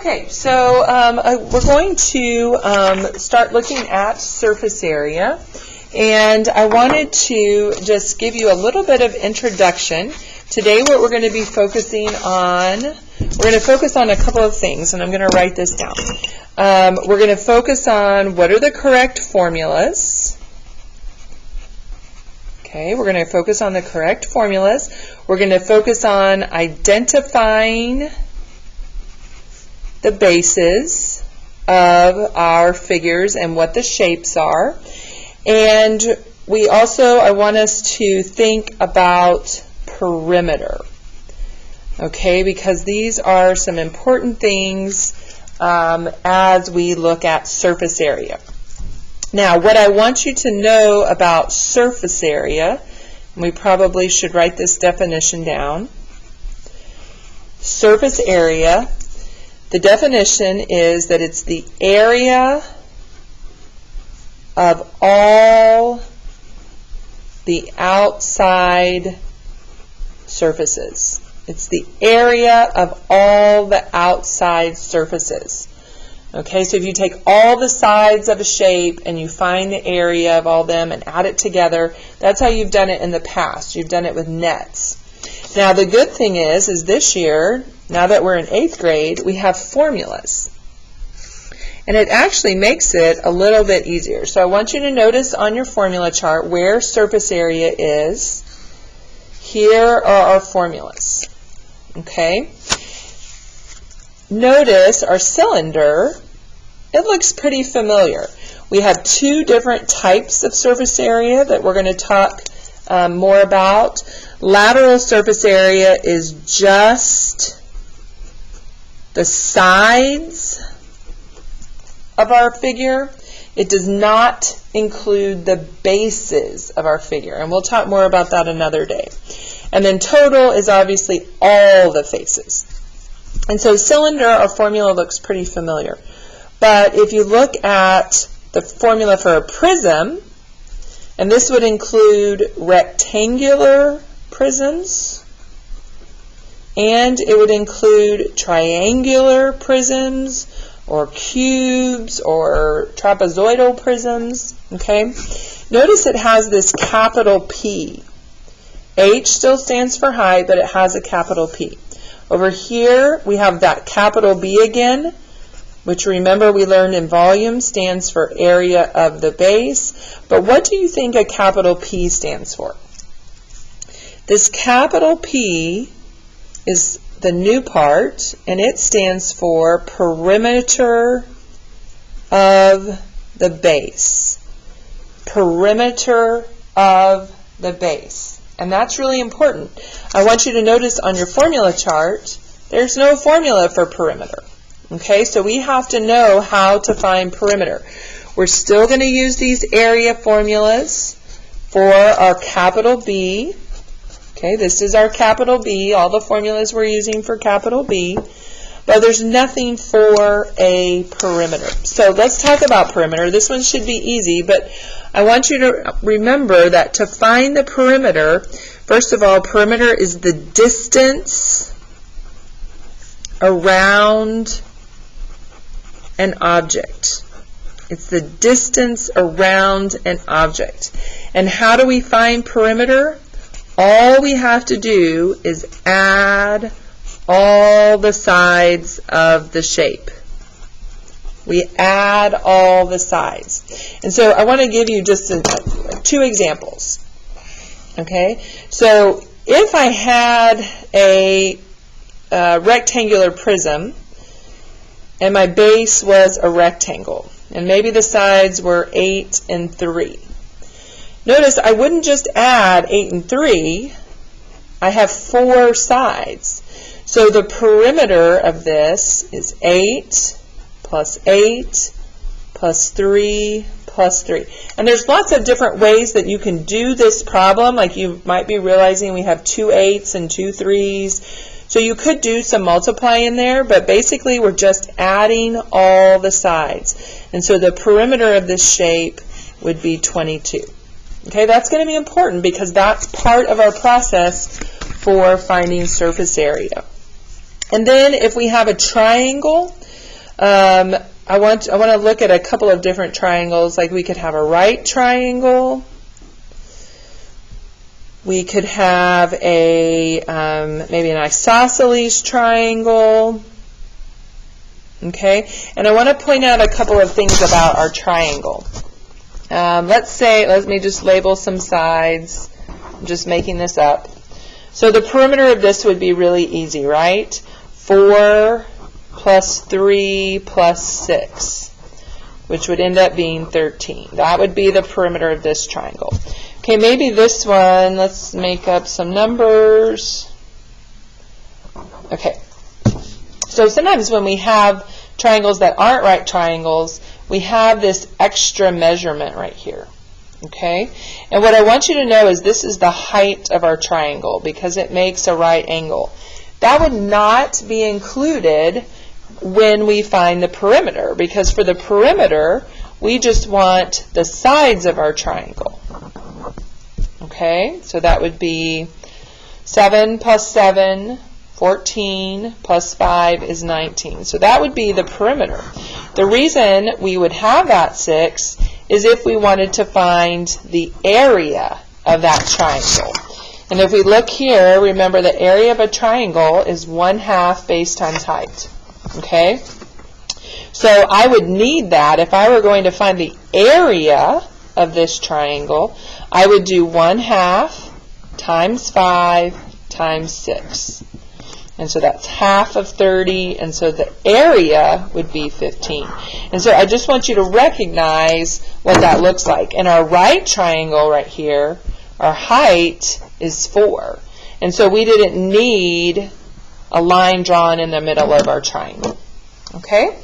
Okay, so we're going to start looking at surface area, and I wanted to just give you a little bit of introduction. Today what we're going to be focusing on, we're going to focus on a couple of things, and I'm going to write this down. We're going to focus on what are the correct formulas. Okay, we're going to focus on the correct formulas. We're going to focus on identifying the bases of our figures and what the shapes are. And we also, I want us to think about perimeter. Okay, because these are some important things as we look at surface area. Now, what I want you to know about surface area, and we probably should write this definition down. Surface area, the definition is that it's the area of all the outside surfaces. It's the area of all the outside surfaces. Okay, so if you take all the sides of a shape and you find the area of all them and add it together, that's how you've done it in the past. You've done it with nets. Now the good thing is this year, now that we're in 8th grade, we have formulas. And it actually makes it a little bit easier. So I want you to notice on your formula chart where surface area is. Here are our formulas. Okay? Notice our cylinder, it looks pretty familiar. We have two different types of surface area that we're going to talk more about. Lateral surface area is just the sides of our figure. It does not include the bases of our figure, and we'll talk more about that another day. And then total is obviously all the faces. And so cylinder, our formula looks pretty familiar. But if you look at the formula for a prism, and this would include rectangular prisms, and it would include triangular prisms, or cubes, or trapezoidal prisms, okay? Notice it has this capital P. H still stands for height, but it has a capital P. Over here, we have that capital B again, which remember we learned in volume stands for area of the base. But what do you think a capital P stands for? This capital P is the new part, and it stands for perimeter of the base. Perimeter of the base. And that's really important. I want you to notice on your formula chart, there's no formula for perimeter. Okay, so we have to know how to find perimeter. We're still going to use these area formulas for our capital B. Okay, this is our capital B, all the formulas we're using for capital B. But there's nothing for a perimeter. So let's talk about perimeter. This one should be easy, but I want you to remember that to find the perimeter, first of all, perimeter is the distance around an object. It's the distance around an object. And how do we find perimeter? All we have to do is add all the sides of the shape. We add all the sides. And so I want to give you just two examples. Okay? So if I had a rectangular prism and my base was a rectangle, and maybe the sides were 8 and 3. Notice I wouldn't just add 8 and 3. I have 4 sides. So the perimeter of this is 8 plus 8 plus 3 plus 3. And there's lots of different ways that you can do this problem. Like you might be realizing we have 2 8s and 2 3s. So you could do some multiplying there, but basically we're just adding all the sides. And so the perimeter of this shape would be 22. Okay, that's going to be important because that's part of our process for finding surface area. And then if we have a triangle, I want to look at a couple of different triangles. Like we could have a right triangle. We could have a maybe an isosceles triangle. Okay, and I want to point out a couple of things about our triangle. Let me just label some sides. I'm just making this up. So the perimeter of this would be really easy, right? 4 plus 3 plus 6, which would end up being 13. That would be the perimeter of this triangle. Okay, maybe this one, let's make up some numbers. Okay, so sometimes when we have triangles that aren't right triangles, we have this extra measurement right here. Okay, and what I want you to know is this is the height of our triangle because it makes a right angle. That would not be included when we find the perimeter, because for the perimeter we just want the sides of our triangle. Okay, so that would be 7 plus 7, 14 plus 5 is 19. So that would be the perimeter. The reason we would have that 6 is if we wanted to find the area of that triangle. And if we look here, remember the area of a triangle is 1/2 base times height. Okay? So I would need that. If I were going to find the area of this triangle, I would do 1/2 times 5 times 6. And so that's half of 30, and so the area would be 15. And so I just want you to recognize what that looks like. In our right triangle right here, our height is 4. And so we didn't need a line drawn in the middle of our triangle. Okay?